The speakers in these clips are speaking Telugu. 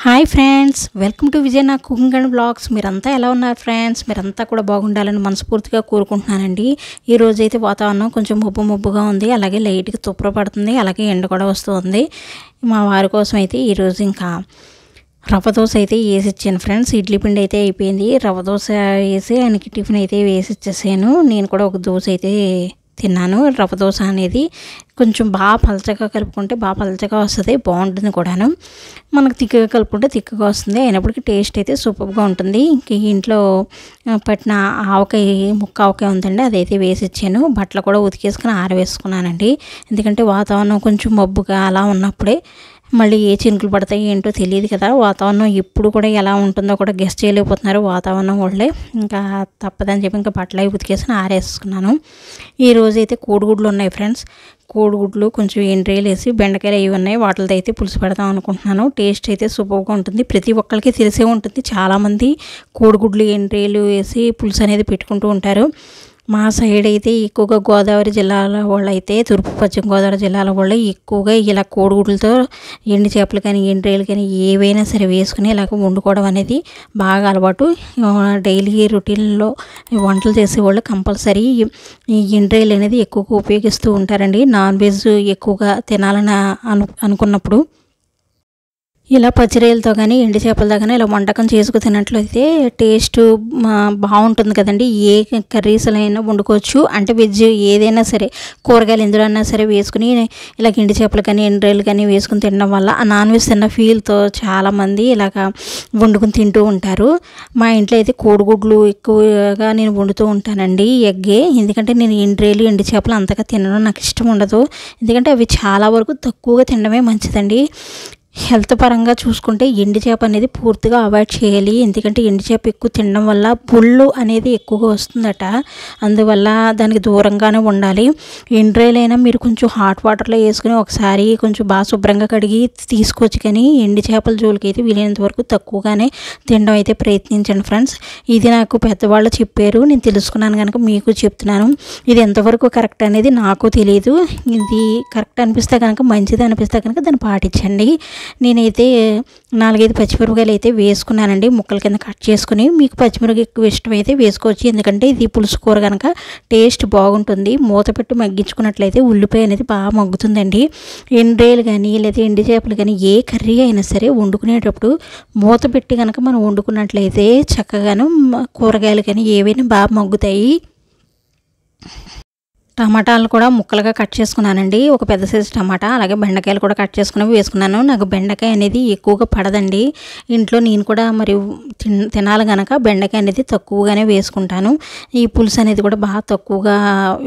Hi friends, welcome to Vijayana cooking and blogs. మీరంతా ఎలా ఉన్నారు ఫ్రెండ్స్? మీరంతా కూడా బాగుండాలని మనస్ఫూర్తిగా కోరుకుంటున్నానండి. ఈరోజు అయితే వాతావరణం కొంచెం మబ్బుగా ఉంది, అలాగే లైట్గా తుప్పర పడుతుంది, అలాగే ఎండ కూడా వస్తుంది. మా వారి కోసం అయితే ఈరోజు ఇంకా రవ్వ దోశ అయితే వేసి ఇచ్చాను ఫ్రెండ్స్. ఇడ్లీ పిండి అయితే అయిపోయింది, రవ్వ దోశ వేసి ఆయనకి టిఫిన్ అయితే వేసి ఇచ్చేసాను. నేను కూడా ఒక దోశ అయితే తిన్నాను. రవ్వ దోశ అనేది కొంచెం బాగా పలచగా కలుపుకుంటే బాగా పలచగా వస్తుంది, బాగుంటుంది కూడాను. మనకు తిక్కగా కలుపుకుంటే తిక్కగా వస్తుంది, అయినప్పటికీ టేస్ట్ అయితే సూపర్గా ఉంటుంది. ఇంక ఇంట్లో పట్టిన ముక్క ఆవకాయ ఉందండి, అదైతే వేసి ఇచ్చాను. బట్టలు కూడా ఉతికేసుకుని ఆరవేసుకున్నానండి. ఎందుకంటే వాతావరణం కొంచెం మబ్బుగా అలా ఉన్నప్పుడే మళ్ళీ ఏ చినుకులు పడతాయి ఏంటో తెలియదు కదా. వాతావరణం ఎప్పుడు కూడా ఎలా ఉంటుందో కూడా గెస్ చేయలేకపోతున్నారు వాతావరణం వాళ్ళే. ఇంకా తప్పదని చెప్పి ఇంకా బట్టలు అవి ఉతికేసి ఆరేసుకున్నాను. ఈరోజు అయితే కోడిగుడ్లు ఉన్నాయి ఫ్రెండ్స్. కోడిగుడ్లు కొంచెం ఎండ్రేలు వేసి బెండకాయలు అవి ఉన్నాయి, వాటితో అయితే పులుసు పెడదాం అనుకుంటున్నాను. టేస్ట్ అయితే సూపర్గా ఉంటుంది, ప్రతి ఒక్కరికి తెలిసే ఉంటుంది. చాలామంది కోడిగుడ్లు ఎండ్రేలు వేసి పులుసు అనేది పెట్టుకుంటూ ఉంటారు. మా సైడ్ అయితే ఎక్కువగా గోదావరి జిల్లాల వాళ్ళు అయితే, తూర్పు పశ్చిమ గోదావరి జిల్లాల వాళ్ళు ఎక్కువగా ఇలా కోడిగుడ్లతో ఎండు చేపలు కానీ ఎండ్రేలు కానీ ఏవైనా సరే వేసుకుని ఇలాగ వండుకోవడం అనేది బాగా అలవాటు. డైలీ రొటీన్లో వంటలు చేసేవాళ్ళు కంపల్సరీ ఈ ఎండ్రేలు అనేది ఎక్కువగా ఉపయోగిస్తూ ఉంటారండి. నాన్ వెజ్ ఎక్కువగా తినాలని అనుకున్నప్పుడు ఇలా పచ్చిరొయ్యలతో కానీ ఎండు చేపలతో కానీ ఇలా వంటకం చేసుకు తిన్నట్లయితే టేస్ట్ బాగుంటుంది కదండి. ఏ కర్రీస్ అయినా వండుకోవచ్చు, అంటే వెజ్ ఏదైనా సరే కూరగాయలు ఎందులో అయినా సరే వేసుకుని ఇలా ఎండు చేపలు కానీ ఎండ్రాయిలు కానీ వేసుకుని తినడం వల్ల ఆ నాన్ వెజ్ తిన్న ఫీల్తో చాలామంది ఇలాగ వండుకుని తింటూ ఉంటారు. మా ఇంట్లో అయితే కోడిగుడ్లు ఎక్కువగా నేను వండుతూ ఉంటానండి, ఎగ్గే. ఎందుకంటే నేను ఎండ్రాయిలు ఎండు చేపలు అంతగా తినడం నాకు ఇష్టం ఉండదు. ఎందుకంటే అవి చాలా వరకు తక్కువగా తినడమే మంచిదండి. హెల్త్ పరంగా చూసుకుంటే ఎండు చేప అనేది పూర్తిగా అవాయిడ్ చేయాలి. ఎందుకంటే ఎండు చేప ఎక్కువ తినడం వల్ల పుళ్ళు అనేది ఎక్కువగా వస్తుందట, అందువల్ల దానికి దూరంగానే ఉండాలి. ఎండ్రాయిలైనా మీరు కొంచెం హాట్ వాటర్లో వేసుకుని ఒకసారి కొంచెం బాగా శుభ్రంగా కడిగి తీసుకోవచ్చు, కానీ ఎండు చేపల జోలికి అయితే వీలైనంత వరకు తక్కువగానే తినడం అయితే ప్రయత్నించండి ఫ్రెండ్స్. ఇది నాకు పెద్దవాళ్ళు చెప్పారు, నేను తెలుసుకున్నాను కనుక మీకు చెప్తున్నాను. ఇది ఎంతవరకు కరెక్ట్ అనేది నాకు తెలియదు. ఇది కరెక్ట్ అనిపిస్తే కనుక, మంచిది అనిపిస్తే కనుక దాన్ని పాటించండి. నేనైతే 4-5 పచ్చిమిరపకాయలు అయితే వేసుకున్నానండి, ముక్కల కింద కట్ చేసుకుని. మీకు పచ్చిమిరపకాయ ఎక్కువ ఇష్టమైతే వేసుకోవచ్చు, ఎందుకంటే ఇది పులుసు కూర కనుక టేస్ట్ బాగుంటుంది. మూత పెట్టి మగ్గించుకున్నట్లయితే ఉల్లిపాయ అనేది బాగా మగ్గుతుందండి. ఎండ్రాయిలు కానీ లేదా ఎండు చేపలు కానీ ఏ కర్రీ అయినా సరే వండుకునేటప్పుడు మూత పెట్టి కనుక మనం వండుకున్నట్లయితే చక్కగాను కూరగాయలు కానీ ఏవైనా బాగా మగ్గుతాయి. టమాటాలు కూడా ముక్కలుగా కట్ చేసుకున్నానండి, ఒక పెద్ద సైజు టమాటా, అలాగే బెండకాయలు కూడా కట్ చేసుకుని వేసుకున్నాను. నాకు బెండకాయ అనేది ఎక్కువగా పడదండి ఇంట్లో, నేను కూడా మరి తినాలి కనుక బెండకాయ అనేది తక్కువగానే వేసుకుంటాను. ఈ పులుసు అనేది కూడా బాగా తక్కువగా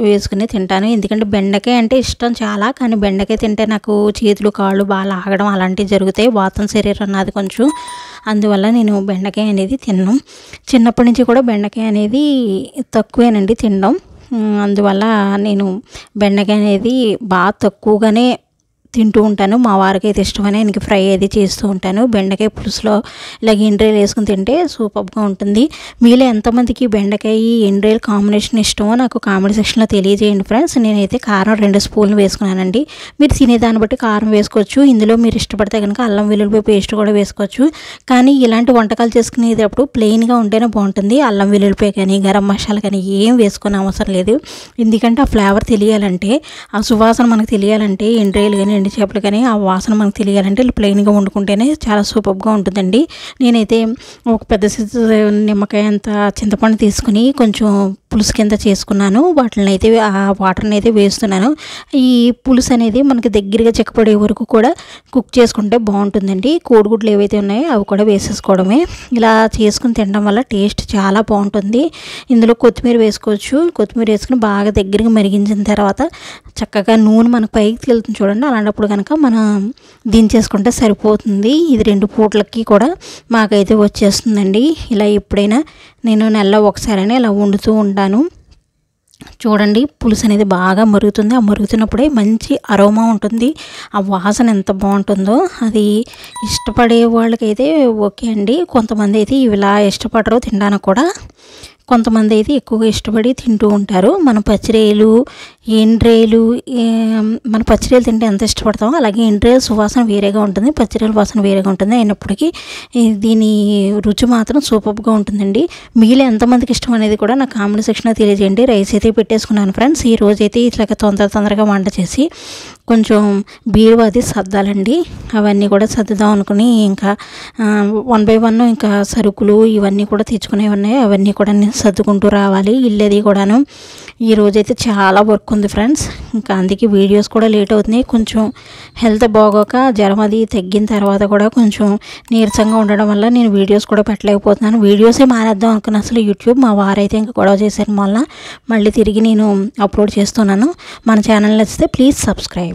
వేసుకుని తింటాను, ఎందుకంటే బెండకాయ అంటే ఇష్టం చాలా. కానీ బెండకాయ తింటే నాకు చేతులు కాళ్ళు బాగా లాగడం అలాంటివి జరుగుతాయి, వాతం శరీరం నాది కొంచెం, అందువల్ల నేను బెండకాయ అనేది తిన్నాను. చిన్నప్పటి నుంచి కూడా బెండకాయ అనేది తక్కువేనండి తినడం, అందువల్ల నేను బెండకాయ అనేది బాగా తక్కువగానే తింటూ ఉంటాను. మా వారికి అయితే ఇష్టమని ఆయనకి ఫ్రై అది చేస్తూ ఉంటాను. బెండకాయ పులుసులో ఇలాగ ఎండ్రాయిలు వేసుకుని తింటే సూపర్గా ఉంటుంది. మీలో ఎంతమందికి బెండకాయ ఎండ్రాయిల్ కాంబినేషన్ ఇష్టమో నాకు కామెంట్ సెక్షన్లో తెలియజేయండి ఫ్రెండ్స్. నేనైతే కారం 2 స్పూన్లు వేసుకున్నానండి. మీరు తినేదాన్ని బట్టి కారం వేసుకోవచ్చు, ఇందులో మీరు ఇష్టపడితే కనుక అల్లం వెల్లుల్లి పేస్ట్ కూడా వేసుకోవచ్చు. కానీ ఇలాంటి వంటకాలు చేసుకునేటప్పుడు ప్లెయిన్గా ఉంటేనే బాగుంటుంది. అల్లం వెల్లుల్లిపాయ కానీ గరం మసాలా కానీ ఏం వేసుకునే అవసరం లేదు, ఎందుకంటే ఆ ఫ్లేవర్ తెలియాలంటే, ఆ సువాసన మనకు తెలియాలంటే, ఎండ్రాయిలు కానీ ఎండు చేపలు కానీ ఆ వాసన మనకు తెలియాలంటే ప్లెయిన్గా వండుకుంటేనే చాలా సూపర్గా ఉంటుందండి. నేనైతే ఒక పెద్ద నిమ్మకాయ అంత చింతపండు తీసుకుని కొంచెం పులుసు కింద చేసుకున్నాను. వాటిని అయితే ఆ వాటర్ని అయితే వేస్తున్నాను. ఈ పులుసు అనేది మనకి దగ్గరగా చిక్కపడే వరకు కూడా కుక్ చేసుకుంటే బాగుంటుందండి. కోడిగుడ్లు ఏవైతే ఉన్నాయో అవి కూడా వేసేసుకోవడమే. ఇలా చేసుకుని తినడం వల్ల టేస్ట్ చాలా బాగుంటుంది. ఇందులో కొత్తిమీర వేసుకోవచ్చు, కొత్తిమీర వేసుకుని బాగా దగ్గరగా మరిగించిన తర్వాత చక్కగా నూనె మనకు పైకి తెలుతుంది చూడండి, అలాంటప్పుడు కనుక మనం దించేసుకుంటే సరిపోతుంది. ఇది 2 పూటలకి కూడా మాకైతే వచ్చేస్తుందండి. ఇలా ఎప్పుడైనా నేను నెలలో ఒకసారైనా ఇలా వండుతూ ఉంటాను. చూడండి పులుసు అనేది బాగా మరుగుతుంది, ఆ మరుగుతున్నప్పుడే మంచి అరోమా ఉంటుంది, ఆ వాసన ఎంత బాగుంటుందో. అది ఇష్టపడే వాళ్ళకైతే ఓకే అండి, కొంతమంది అయితే ఇలా ఇష్టపడరు తినడానికి కూడా. కొంతమంది అయితే ఎక్కువగా ఇష్టపడి తింటూ ఉంటారు. మనం పచ్చిరొయ్యలు ఎండ్రేలు మన పచ్చిరొయ్యలు తింటే ఎంత ఇష్టపడతామో అలాగే ఎండ్రేలు సువాసన వేరేగా ఉంటుంది, పచ్చిరొయ్యల వాసన వేరేగా ఉంటుంది. అయినప్పటికీ దీని రుచి మాత్రం సూపర్గా ఉంటుందండి. మీలో ఎంతమందికి ఇష్టం అనేది కూడా నాకు కామెంట్ సెక్షన్లో తెలియజేయండి. రైస్ అయితే పెట్టేసుకున్నాను ఫ్రెండ్స్. ఈ రోజైతే ఇట్లా తొందరగా వంట చేసి కొంచెం బీరువా అది సర్దాలండి. అవన్నీ కూడా సర్దుదాం అనుకుని ఇంకా 1 by 1 ఇంకా సరుకులు ఇవన్నీ కూడా తెచ్చుకునేవి ఉన్నాయి. అవన్నీ కూడా నేను సర్దుకుంటూ రావాలి. ఇల్లు కూడాను ఈరోజైతే చాలా వర్క్ ఉంది ఫ్రెండ్స్. ఇంకా అందుకే వీడియోస్ కూడా లేట్ అవుతున్నాయి. కొంచెం హెల్త్ బాగోక జ్వరం అది తగ్గిన తర్వాత కూడా కొంచెం నీరసంగా ఉండడం వల్ల నేను వీడియోస్ కూడా పెట్టలేకపోతున్నాను. వీడియోసే మానేద్దాం అనుకున్నాను అసలు యూట్యూబ్. మా వారైతే ఇంకా గొడవ చేశాను వల్ల మళ్ళీ తిరిగి నేను అప్లోడ్ చేస్తున్నాను. మన ఛానల్ నచ్చితే ప్లీజ్ సబ్స్క్రైబ్.